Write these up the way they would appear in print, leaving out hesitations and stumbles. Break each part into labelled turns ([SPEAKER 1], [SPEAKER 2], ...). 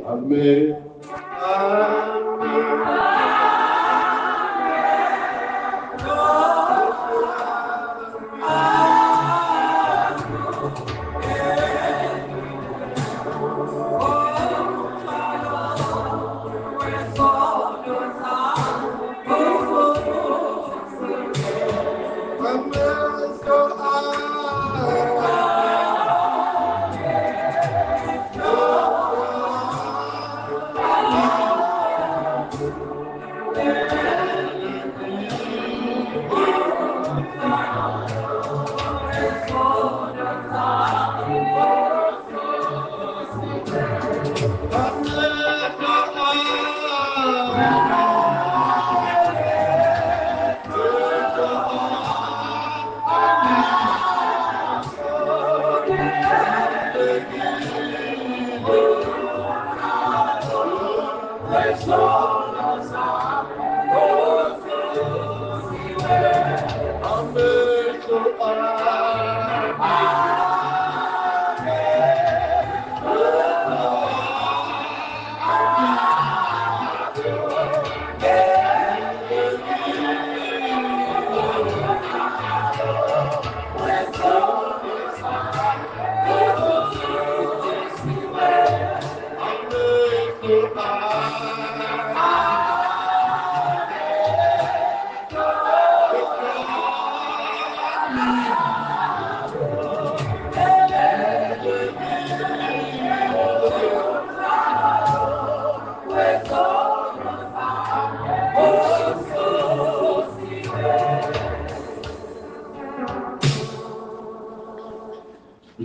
[SPEAKER 1] Amen.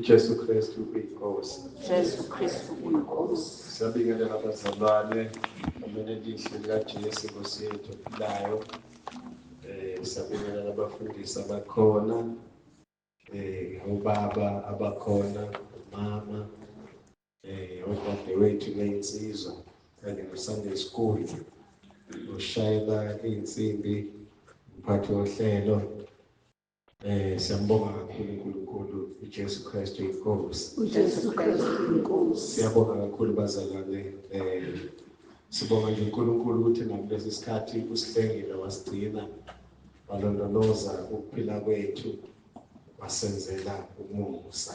[SPEAKER 1] Jesu Kristu uyinkosi.
[SPEAKER 2] Jesu Kristu uyinkosi.
[SPEAKER 1] Siyabingelela abazalwane amenelisi likaJesu Nkosi yethu ophilayo. Siyabingelela abafundisi abakhona, obaba abakhona, umama, odadewethu bey'nsizwa kanye no-Sunday School, ushayela iy'nsimbi, umphathi wohlelo. Siyambonga kakhulu uNkulunkulu uJesu Kristu inkosi.
[SPEAKER 2] uJesu Kristu inkosi.
[SPEAKER 1] Siyabonga kakhulu bazalwane. Sibonga nje uNkulunkulu ukuthi nakulesi sikhathi usihlengile wasigcina, walondoloza ukuphila kwethu, wasenzela umusa.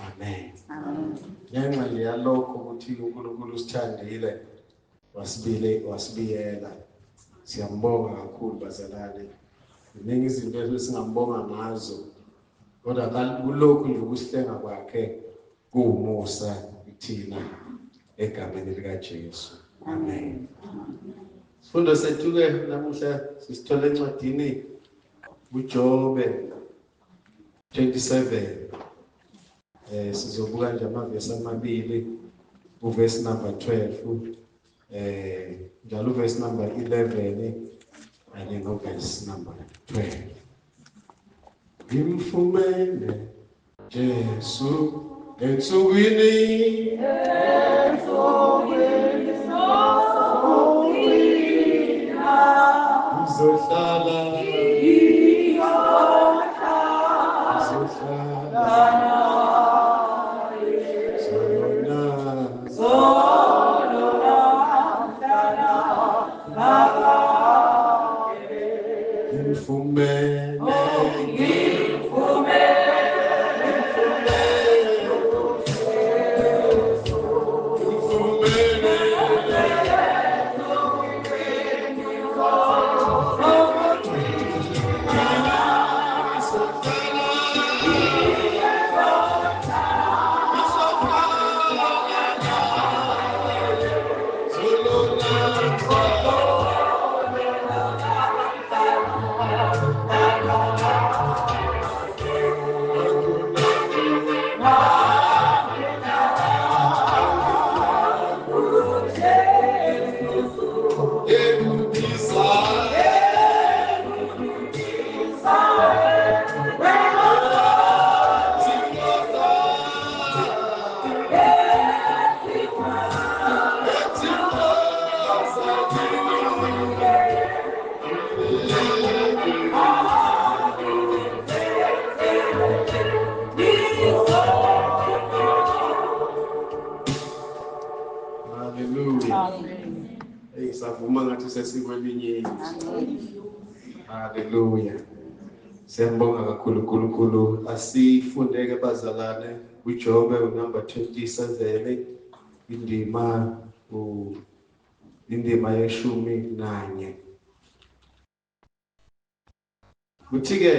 [SPEAKER 1] Amen.
[SPEAKER 2] Amen.
[SPEAKER 1] Ngenxa nje yalokho ukuthi uNkulunkulu usithandile wasibiyela. Siyambonga kakhulu bazalwane. Ziningi izinto esingambonga ngazo, kodwa kulokhu nje ukusihlenga kwakhe kuwumusa kuthina egameni likaJesu. Amen. Sifundo sethu-ke namuhla sisithola encwadini uJobe 27. Sizobuka nje amavesi amabili, uvesi number 12, njalo uvesi number 11 kanye novesi number 12. Ngimfumene Jesu ensukwini uzohlala savuma ngathi sesikwelinye izwe. Haleluya. Siyambonga kakhulu uNkulunkulu. Asifundeke bazalwane uJobe number 27 indima yeshumi nanye. Uthi-ke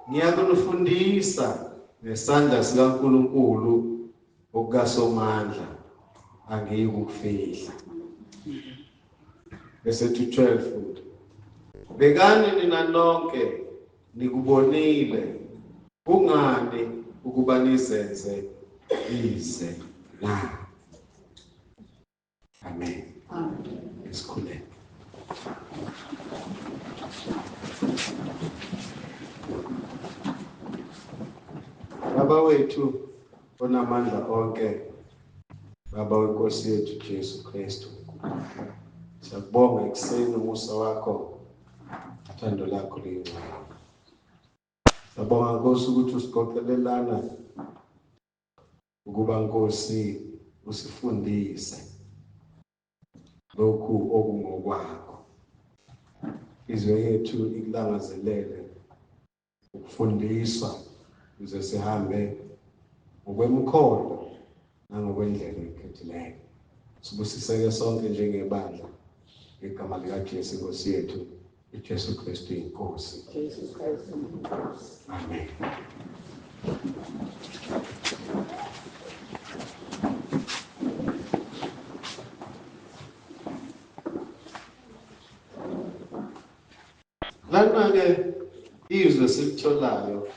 [SPEAKER 1] ngiyakunifundisa ngesandla sikaNkulunkulu okukaSomandla angiyi ukufihla. Bese 12 bekani nina nonke nikubonile kungani ukuba nizenze ize na. Amen. Isikhuleke. Baba wethu onamandla onke, Baba wenkosi yethu Jesu Kristu, siyakubonga ekuseni umusa wakho, uthando lakho luyingcwele. Siyabonga Nkosi ukuthi usiqoqelelana ukuba Nkosi usifundise lokhu okungokwakho. Izwe yethu ikulangazelele ukufundiswa ukuze sihambe ngokwemkhondo nangokwendlela ekhethileyo. Sibusiseke sonke njengebandla ngegama likaJesu Nkosi yethu uJesu Kristu inkosi. Amen. Lana-ke izwe silitholayo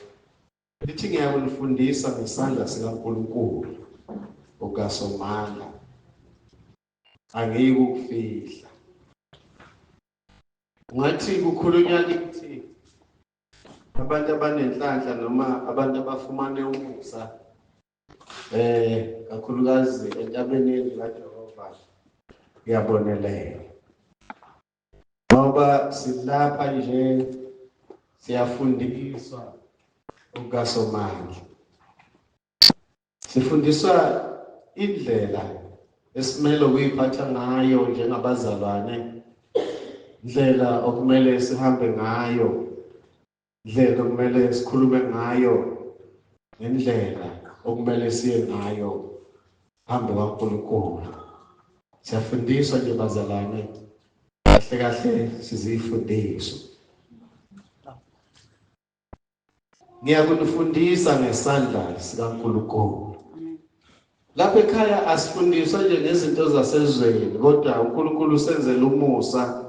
[SPEAKER 1] lithi ngiyakunifundisa ngesandla sikaNkulunkulu okukaSomandla angiyi ukufihla. Ngathi kukhulunywa lithi abantu abanenhlanhla noma abantu abafumane umusa kakhulukazi entabeni kaJehova kuyabonelela. Ngoba silapha nje siyafundiswa okukaSomandla. Sifundiswa indlela esimele ukuyiphatha ngayo njengabazalwane, indlela okumele sihambe ngayo, indlela okumele sikhulume ngayo, indlela okumele siye ngayo phambi kaNkulunkulu. Siyafundiswa nje bazalwane, kahle kahle sizifundiswa. Ngiyakunifundisa ngesandla sikaNkulunkulu. Lapha ekhaya asifundiswa nje ngezinto zasezweni, kodwa uNkulunkulu usenzele umusa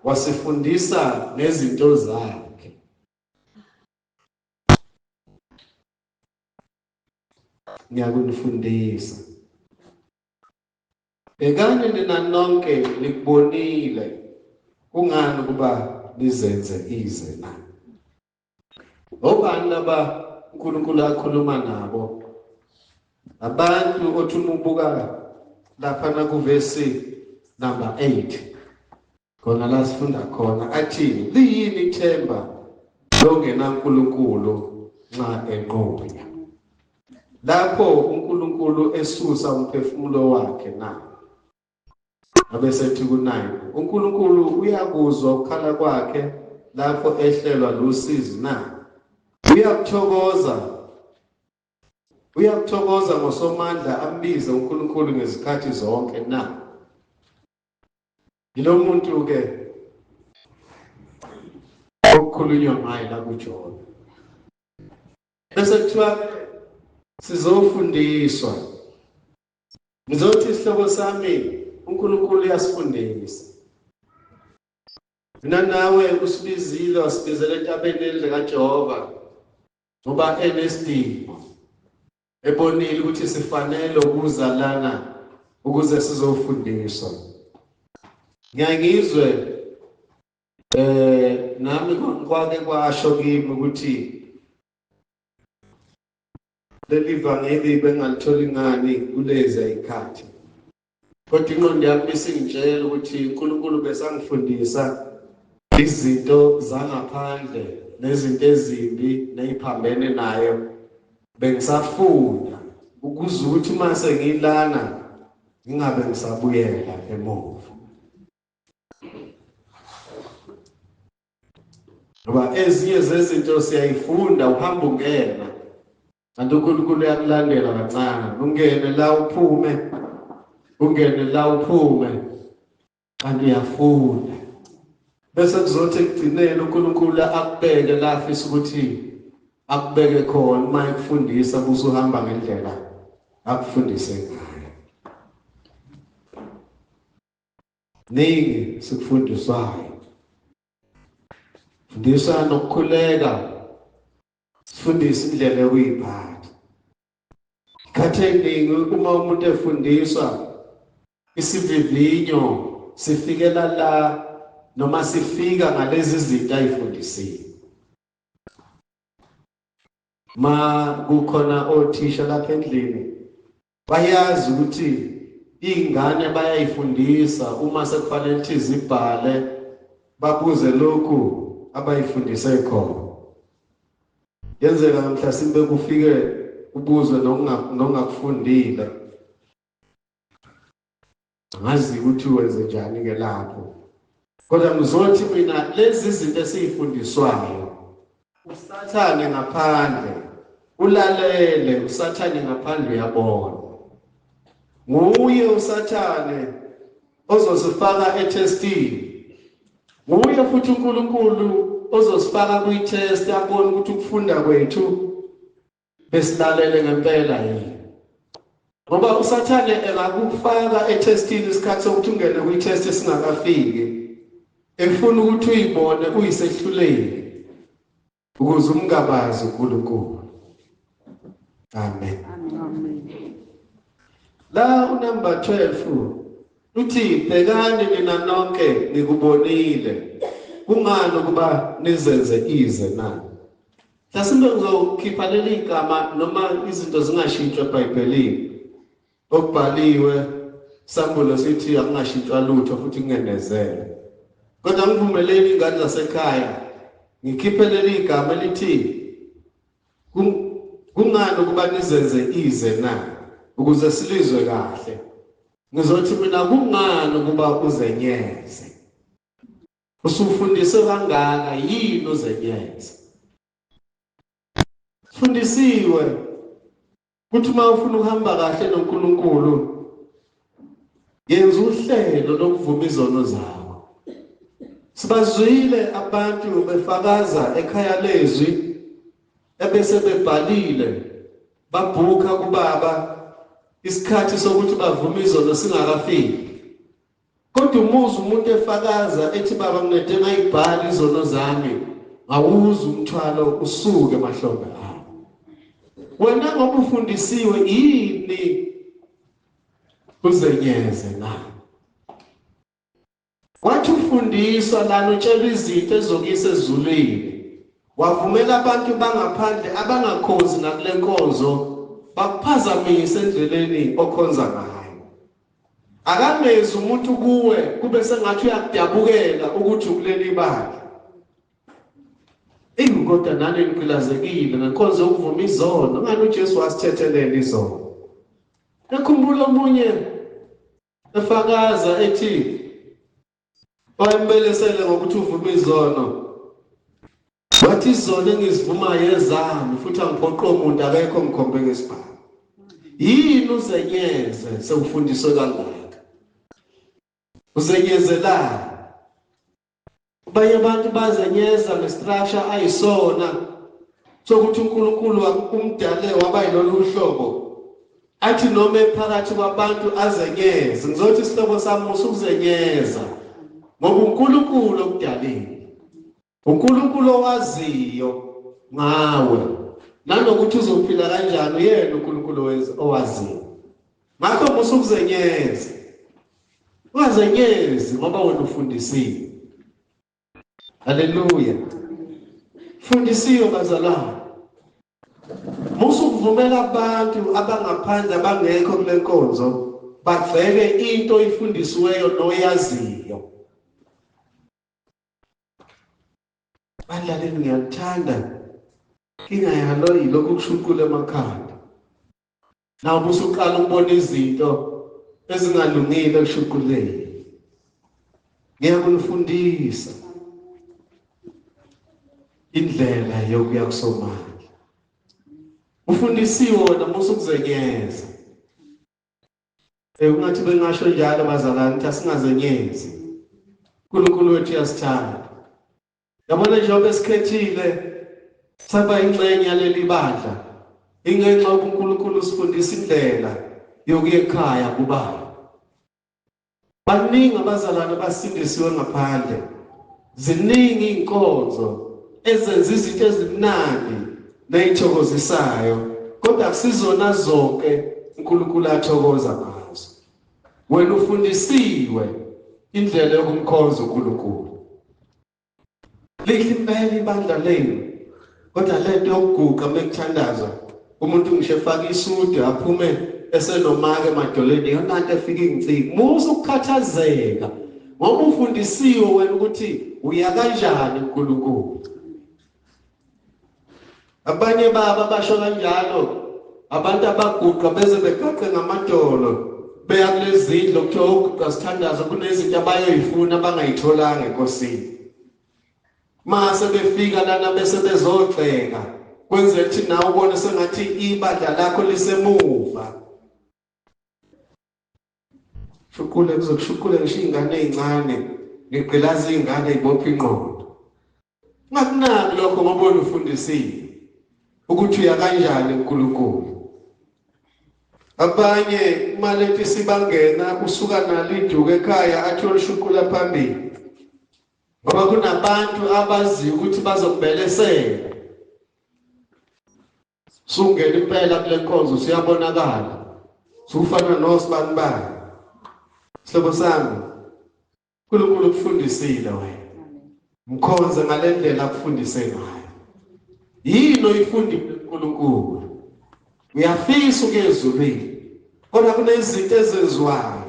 [SPEAKER 1] wasifundisa ngezinto zakhe. Ngiyakunifundisa. Bekani nina nonke nikubonile kungani ukuba nizenze ize na. Obani laba uNkulunkulu akhuluma nabo? Abantu othi umubuka lapha na kuvesi number 8 khona la sifunda khona athi liyini ithemba longena uNkulunkulu nxa enqunya. Lapho uNkulunkulu esusa umphefumulo wakhe na. Abesethi ku9 uNkulunkulu uyakuzwa ukukhala kwakhe lapho ehlelwa lusizi na. Uyakuthokoza ngoSomandla ambize uNkulunkulu ngezikhathi zonke na. Yilo muntu ke okukhulunywa ngaye la kuJobe. Bese kuthiwa sizofundiswa. Ngizothi isihloko sami uNkulunkulu uyasifundisa. Mina nawe usibizile wasibizela entabeni likaJehova ngoba enesidingo. Ebonile ukuthi sifanele ukuzalana ukuze sizofundiswa. Ngiyangizwe nami kwake kwasho kimi ukuthi leli vangeli bengalithola ngani kulezi ayikhathi. Kodwa ingqondo yami isingitshela ukuthi uNkulunkulu besangifundisa izinto zangaphandle nezinto ezimbi neziphambene nayo. Bengisafunda ukuze ukuthi mase ngilana ngingabe ngisabuyela emuva. Ngoba ezinye zezinto siyayifunda uhamba ungena. Kanti uNkulunkulu uyakulandela kancane. Ungene la uphume. Ungene la uphume. Kanti uyafunda. Bese kuzothi ekugcineni uNkulunkulu akubeke la afisa ukuthi akubeke khona uma ekufundisa buso uhamba ngendlela akufundise ngayo. Ningi sikufundiswayo. Fundisa nokukhuleka. Sifundisa indlela yokuyiphatha. Ikhatheni uma umuntu efundiswa isivivinyo sifikela la noma sifika ngalezi zinto ayifundisiwe. Ma kukhona othisha lapha endlini bayazi ukuthi ingane bayayifundisa uma sekufanele ukuthi zibhale babuze lokhu abayifundise khona. Yenzeka mhlasimbe kufike ubuzwe nongakufundile. Ngazi ukuthi wenze njani ke lapho. Kodwa ngizothi mina lezi zinto esifundiswayo usathane ngaphandle ulalele usathane ngaphandle uyabona. Nguye usathane ozosifaka etestini. Nguye futhi uNkulunkulu ozosifaka kwi-test abone ukuthi ukufunda kwethu besilalele ngempela yini. Ngoba usathane engakufaka etestini isikhathi sokuthi ungene kwi-test esingakafiki. Efuna ukuthi uyibone uyisehluleki ukuze umngabazi uNkulunkulu. Amen.
[SPEAKER 2] Amen.
[SPEAKER 1] La unumber 12 uthi bhekani nina nonke nikubonile. Kungani ukuba nizenze ize na? Mhlasimbe uzokhipha leli igama noma izinto zingashintshwa eBhayibhelini. Okubhaliwe Sambulo sithi akungashintshwa lutho futhi kungenezele. Kodwa ngivumeleni ingane zasekhaya ngikhiphe leli igama lithi kungani ukuba nizenze ize na ukuze silizwe kahle. Ngizothi mina kungani ukuba uzenyeze. Usufundise kangaka yini uzenyeze? Fundisiwe ukuthi uma ufuna ukuhamba kahle noNkulunkulu yenza uhlelo lokuvuma izono zakho. Sibazwile abantu befakaza ekhaya lezwi ebese bebhalile babhuka kubaba isikhathi sokuthi bavume izono singakafiki. Kodwa umuzi umuntu efakaza ethi baba nginede ngayibhala izono zami awuzi umthwalo usuke emahlombe akho. Wena ngoba ufundisiwe yini uzenyeze na? Wathi ufundiswa lana utshela izinto ezokuyisa ezulwini. Wavumela abantu bangaphandle abangakhozi nakule nkonzo bakuphazamise endleleni okhonza ngayo. Akamezi umuntu kuwe kube sengathi uyakudabukela ukuthi ukuleli ibandla. Kodwa nani nikhulazekile ngenkonzo yokuvuma izono. Ngani uJesu wasithethelela izono? Ekhumbula omunye efakaza ethi wayembelesele ngokuthi uvuma izono. Wathi izono engizivuma yezami futhi angiphoqo umuntu akekho ngikhombe ngesibhamu. Yini uzenyeze sekufundiswe kangaka? Uzenyezela. Abanye abantu bazenyeza ngestructure ayisona sokuthi uNkulunkulu umdale waba yilolu hlobo. Athi noma ephakathi kwabantu azenyeze. Ngizothi isihlobo sami usukuzenyeza. Ngoba uNkulunkulu okudalile. uNkulunkulu owaziyo ngawe. Nanokuthi uzophila kanjani uyena uNkulunkulu owaziyo. Ngakho musukuzenyeza. Ungazenyezi ngoba wena ufundisiwe. Haleluya. Fundisiwe bazalwane. Musukuvumela abantu abangaphandle abangekho kule nkonzo bagceke into ifundisiweyo noyaziyo. Bandlaleni ngiyathanda ingayalo yilokhu kushuqula emakhanda. Nawo musuqala ukubona izinto ezingalungile kushuquleni. Ngiyakunifundisa. indlela yokuya kusomandla. Ufundisiwe wona musukuzenyeza. Ungathi bengasho njalo bazalwane ukuthi asingazenyezi. uNkulunkulu wethu uyasithanda. Yabona njengoba esikhethile saba ingxenye yaleli bandla. Ingenxa uNkulunkulu usifundisa indlela yokuya ekhaya kuBaba. Baningi abazalwane basindisiwe ngaphandle. Ziningi inkonzo ezenza izinto ezimnandi nezithokozisayo, kodwa akusizona zonke uNkulunkulu athokoza ngazo. Wena ufundisiwe indlela yokumkhonza uNkulunkulu. Lihle impela ibandla lenu, kodwa lento yokuguqa mekuthandaza umuntu ngisho efaka isudu aphume esenomake emadoleni yona into efika ingciki. Musa ukukhathazeka ngoba ufundisiwe wena ukuthi uya kanjani uNkulunkulu. Abanye baba basho kanjalo, abantu abaguqa beze begaqe ngamadolo beya kulezindlu kuthiwa uguqa sithandaza kunezinto abayoyifuna abangayitholanga enkosini. Mase befika lana bese bezogxeka kwenzela ukuthi nawe ubone sengathi ibandla lakho lisemuva. Shukule kuzokushukule ngisho ingane ezincane ngigqilaza ingane ibopha inqondo. Ngakunaki lokho ngoba ufundisile ukuthi uya kanjani uNkulunkulu. Abanye malethi sibangena usuka nalo iduku ekhaya athi olishukula phambili. Ngoba kunabantu abazi ukuthi bazokubelesela. Sungena impela kule nkonzo siyabonakala. Sufana noSibanibani. Sihlobo sami, uNkulunkulu ukufundisile wena. Mkhonze ngale ndlela akufundise ngayo. Yini oyifundile uNkulunkulu? Uyafisa ukuya ezulwini. Kodwa kunezinto ezenziwayo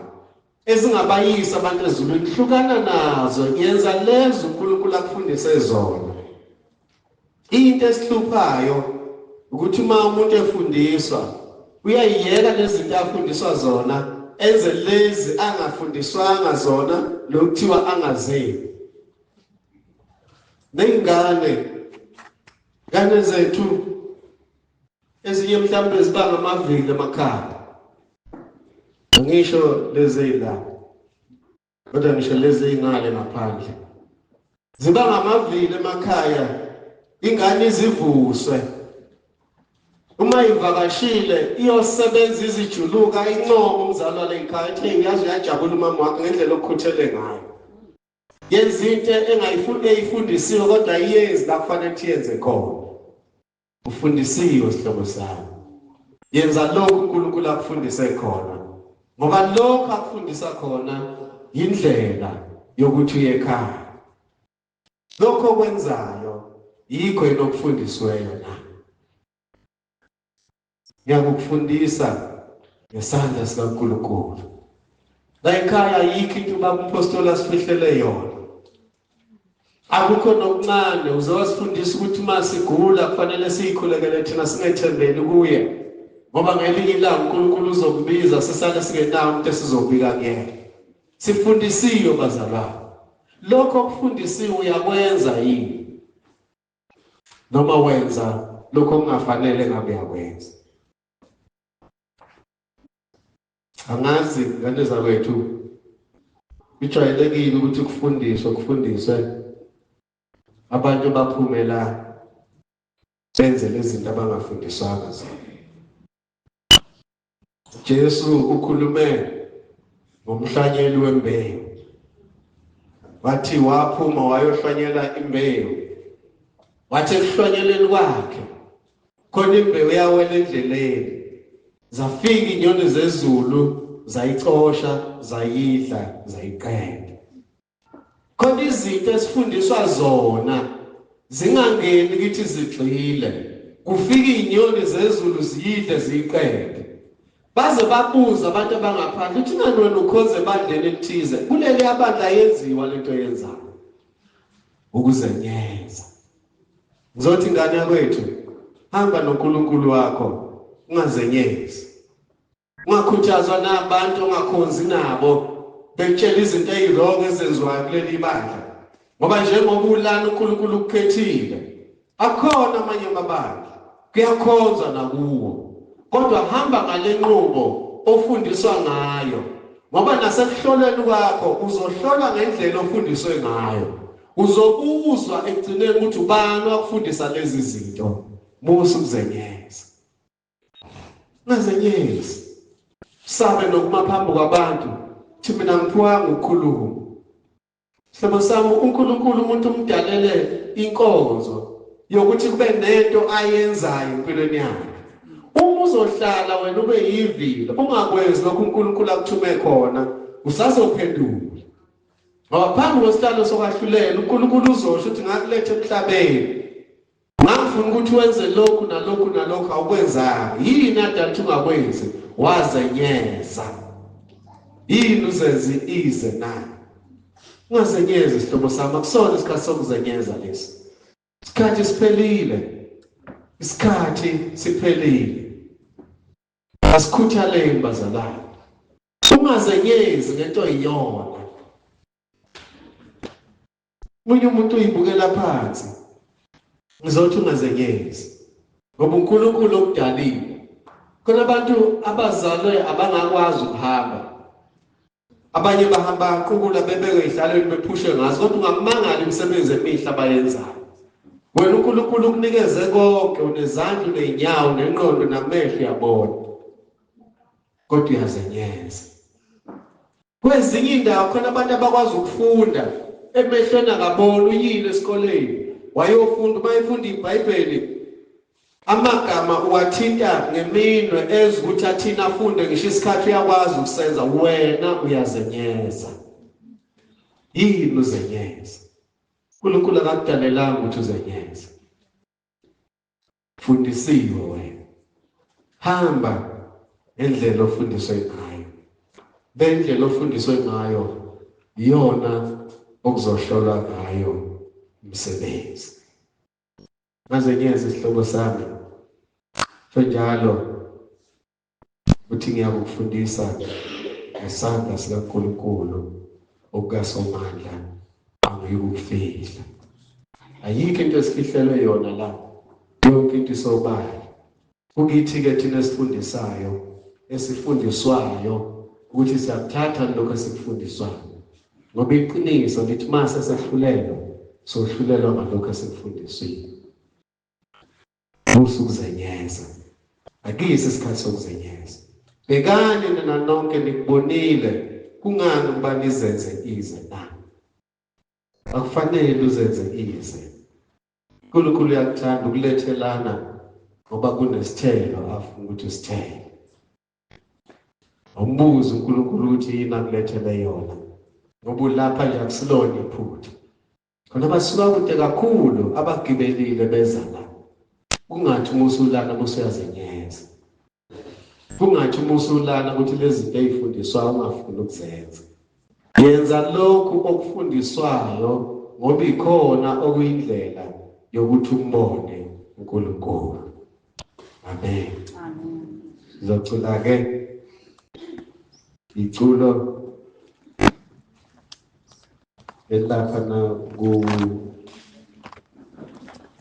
[SPEAKER 1] ezingabayisa abantu ezulwini. Hlukana nazo, yenza lezo uNkulunkulu akufundise zona. Into esihluphayo ukuthi uma umuntu efundiswa uyayiyeka lezi zinto afundiswa zona enze lezi angafundiswanga zona lokuthiwa angazenzi. Nengane zethu ezinye mhlawumbe zibanga amavili emakhaya. Ngisho lezi la. Kodwa ngisho lezi ingane ngaphandle. Zibanga amavili emakhaya, ingane izivuswe. Uma ivakashile iyosebenza izijuluka inqobo umzalwane ekhaya ethi uyazi uyajabula umama wakhe ngendlela okukhuthele ngayo. Yenza into eyifundisiwe kodwa iyenzi la kufanele iyenze khona. Ufundisiwe sihlobo sami. Yenza lokho uNkulunkulu akufundise khona. Ngoba lokho akufundisa khona indlela yokuthi uye ekhaya. Lokho okwenzayo yikho enokufundisweyo na. Ngiyakufundisa ngesandla sikaNkulunkulu. La ekhaya yikho into baba umpostoli asifihlele yona. Akukho nokuncane uzowasifundisa ukuthi masigula kufanele siyikhulekele thina singethembeli kuye. Ngoba ngelinye ilanga uNkulunkulu uzokubiza sisale singenawo umuntu esizobika kuyena. Sifundisiwe bazalwane. Lokho okufundisiwe uyakwenza yini? Noma wenza lokho kungafanele ngabe uyakwenza. Angazi ngane zakwethu ijwayelekile ukuthi kufundiswe abantu baphumela benze lezi zinto abangafundiswanga zona. Jesu ukhulume ngomhlanyeli wembewu. Wathi waphuma wayohlanyela imbewu. Wathi ekuhlanyeleni kwakhe khona imbewu yawela endleleni. Zafika inyoni zezulu zayicosha, zayidla, zayiqeda. Khona izinto esifundiswa zona zingangeni kithi zigxile. Kufika inyoni zezulu ziyidle ziyiqede. Baze babuza abantu abangaphandle ukuthi ngani wena ukhonze ebandleni elithize. Kuleli abandla yenziwa lento yenzayo. Ukuzenyeza. Ngizothi ingane yakwethu hamba noNkulunkulu wakho. Ungazenyezi. Ungakhuthazwa nabantu ongakhonzi nabo bekutshela izinto ezirong ezenziwayo kuleli bandla. Ngoba njengoba ulana uNkulunkulu ukukhethile, Akhona amanye amabandla kuyakhonzwa nakuwo, kodwa hamba ngale nqubo ofundiswa ngayo, ngoba nasekuhloleni kwakho uzohlola ngendlela ofundiswe ngayo. Uzobuzwa ekugcineni ukuthi ubani wakufundisa lezi zinto. Musa ukuzenyeza. Ungazenyezi. Sabe nokuma phambi kwabantu, thi mina ngiphiwanga ukukhuluma. Sabo sami uNkulunkulu umuntu umdalele inkonzo yokuthi kube nento ayenzayo empilweni yakhe. Uma uzohlala wena ube yivila, ungakwenzi lokho uNkulunkulu akuthume khona, usazophendula. Ngoba phambi kwesihlalo sokwahlulela uNkulunkulu uzosho ukuthi ngakulethe emhlabeni. Ngangifuna ukuthi wenze lokhu nalokhu nalokhu awukwenzanga. Yini adathi ungakwenzi? Wazenyeza. Yini uzenze ize nayo? Ungazenyeza isihlobo sami, akusona isikhathi sokuzenyeza lesi. Isikhathi siphelile. Isikhathi siphelile. Asikhuthaleni bazalwane. Ungazenyezi ngento iyona. Munye umuntu uyibukela phansi. Ngizothi ungazenyezi. Ngoba uNkulunkulu okudalile. Khona abantu abazalwe abangakwazi ukuhamba. Abanye bahamba qukula bebeke ihlalweni bephushe ngazo, kodwa ungakumangali imisebenzi emihle abayenzayo. Wena uNkulunkulu ukunikeze konke, unezandla, unenyawo, nengqondo namehlo yabona. Kodwa uyazenyeza. Kwezinye indawo khona abantu abakwazi ukufunda, emehlweni akabona uyile esikoleni. Wayofunda, mayefunda iBhayibheli, amagama uwathinta ngeminwe ezukuthi athina afunde ngisho isikhathi uyakwazi ukusenza, wena uyazenyeza. Yini uzenyeza? uNkulunkulu akakudalelanga ukuthi uzenyeze. Fundisiwe wena. Hamba endlela ofundiswe ngayo. Bendlela ofundiswe ngayo iyona okuzohlolwa ngayo umsebenzi. Ngazenyeza isihlobo sami. Njalo uthi ngiyakufundisa ngesandla sikaNkulunkulu okukaSomandla, angiyikufihla. Ayikho into esifihlelwe yona la. Yonke into isobala. Kukithi-ke thina esifundisayo, esifundiswayo, ukuthi siyakuthatha lokho esikufundiswayo. Ngoba iqiniso lithi mase sehlulelwa, sohlulelwa ngalokho esikufundisiwe. Usukuzenyeza. Akuyisi isikhathi sokuzenyeza. Bekani nina nonke nikubonile, kungani ukuba nizenze ize na? Akufanele uzenze ize. uNkulunkulu uyakuthanda ukulethelana ngoba kunesithelo afuna ukuthi usithele. Umbuzo uNkulunkulu ukuthi yini akulethele yona. Ngoba lapha nje akusilona iphutha. Khona basuka kude kakhulu abagibelile beza la. Kungathi umusulana musuyazenyeza. Kungathi umusulana ukuthi lezi zinto ezifundiswayo ungafuni ukuzenza. Yenza lokhu okufundiswayo ngoba ikhona okuyindlela yokuthi umbone uNkulunkulu. Amen.
[SPEAKER 2] Amen.
[SPEAKER 1] Sizocula ke iculo elapha na ku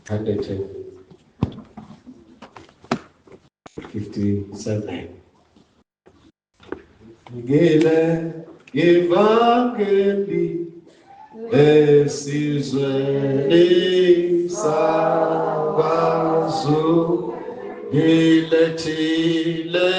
[SPEAKER 1] 157. Ngile evangeli esizweni sakwaZulu, ngilethile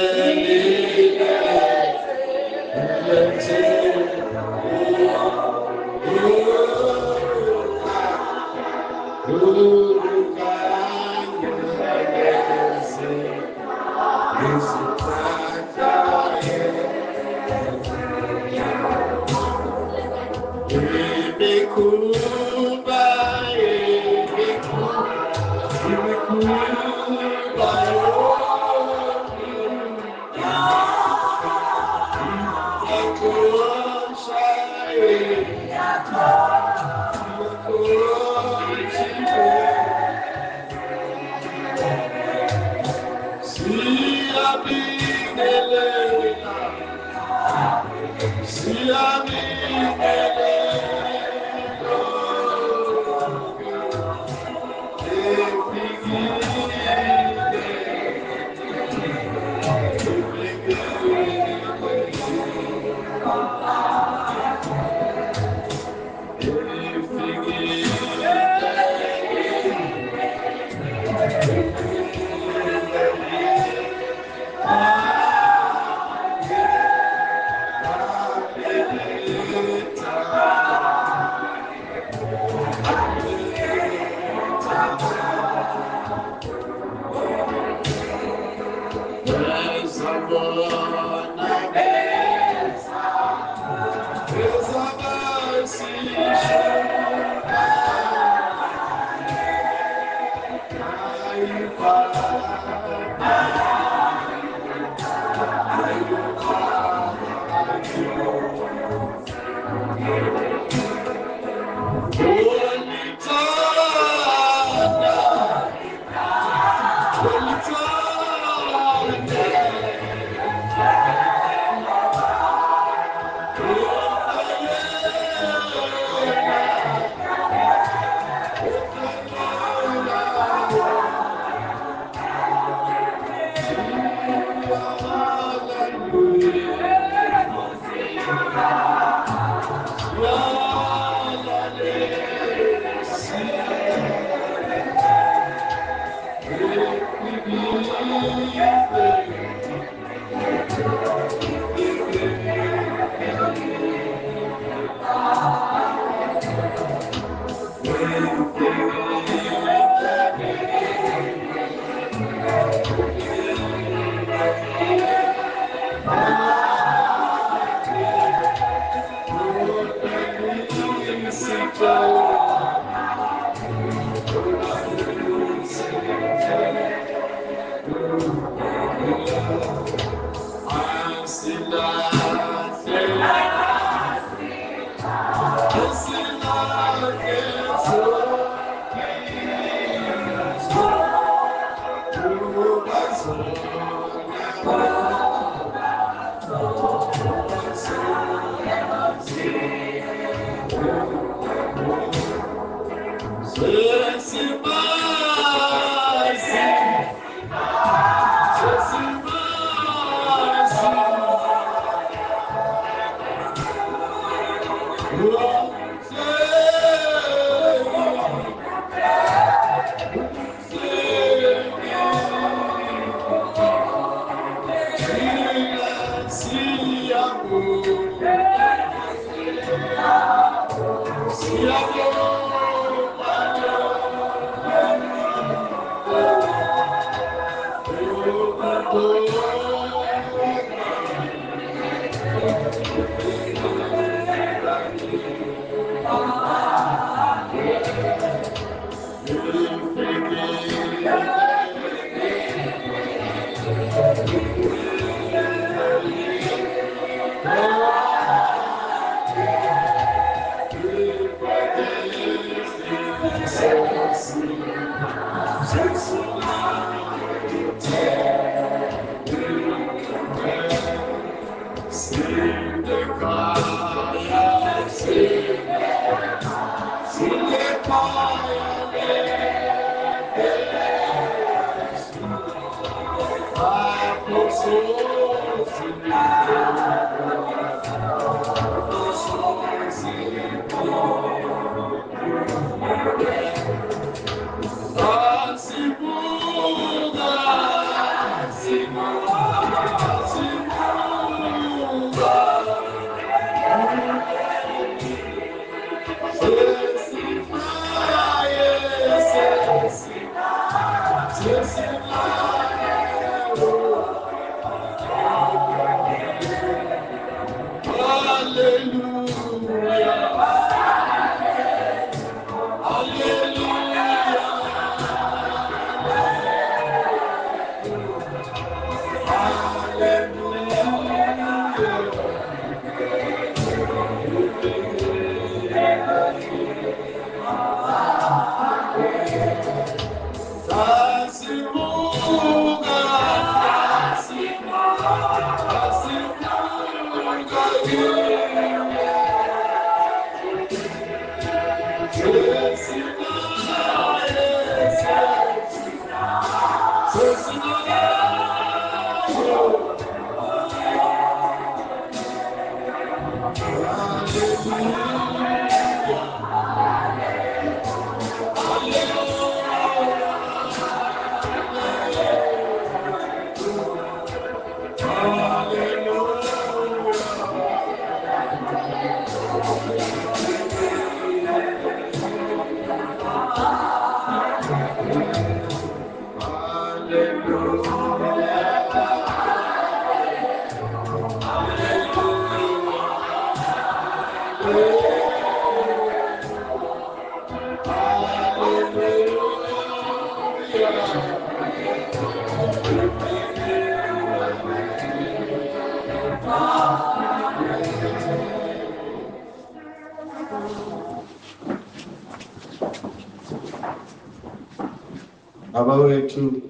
[SPEAKER 1] Baba wethu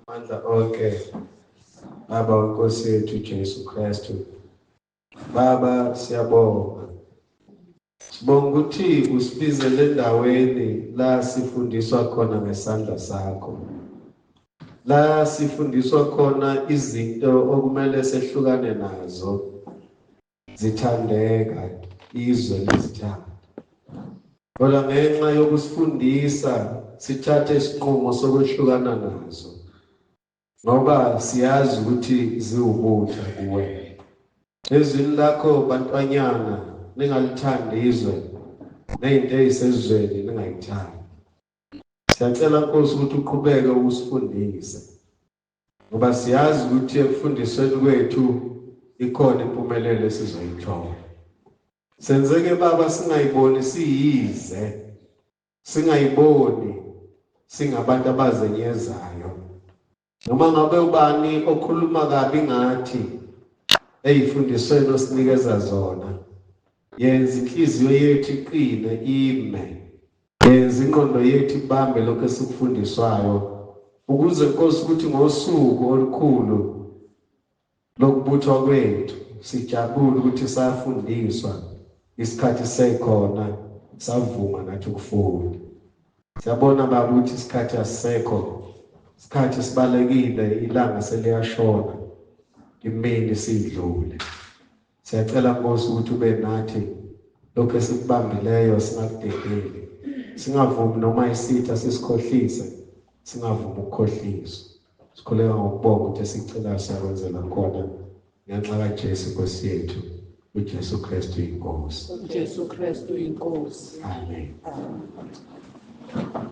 [SPEAKER 1] amandla onke, Baba wenkosi yethu Jesu Kristu. Baba siyabonga. Sibonga ukuthi usibizele endaweni la sifundiswa khona ngesandla sakho. La sifundiswa khona izinto okumele sehlukane nazo. Zithandeka izwe lesithando. Kodwa ngenxa yokusifundisa sithathe isinqumo sokwehlukana nazo. Ngoba siyazi ukuthi ziwubutha kuwe. Ezwini lakho bantwanyana ningalithandi izwe, nezinto ezisezweni ningayithandi. Siyacela Nkosi ukuthi uqhubeke usifundise. Ngoba siyazi ukuthi ekufundisweni kwethu ikhona impumelelo esizoyithola. Senzeke Baba singayiboni siyize, singayiboni singabantu abazenyezayo. Noma ngabe ubani okhuluma kabi ngathi eyifundisweni osinikeza zona, yenza inhliziyo yethu iqine ime, yenza ingqondo yethu ibambe lokho esikufundiswayo, ukuze Nkosi ukuthi ngosuku olukhulu lokubuthwa kwethu sijabule ukuthi sayafundiswa, isikhathi sekhona savuma nathi ukufunda. Siyabona Baba ukuthi isikhathi asisekho, isikhathi sibalekile, ilanga seliyashona, imini sidlule. Siyacela Nkosi ukuthi ube nathi, lokho esikubambileyo singakudedeli, singavumi noma isitha sisikhohlise, singavumi ukukhohliswa. Sikhuleka ngokubonga ukuthi esicela siyakwenzela khona ngenxa kaJesu Nkosi yethu, uJesu Kristu inkosi.
[SPEAKER 2] uJesu Kristu inkosi.
[SPEAKER 1] Amen.
[SPEAKER 2] Amen.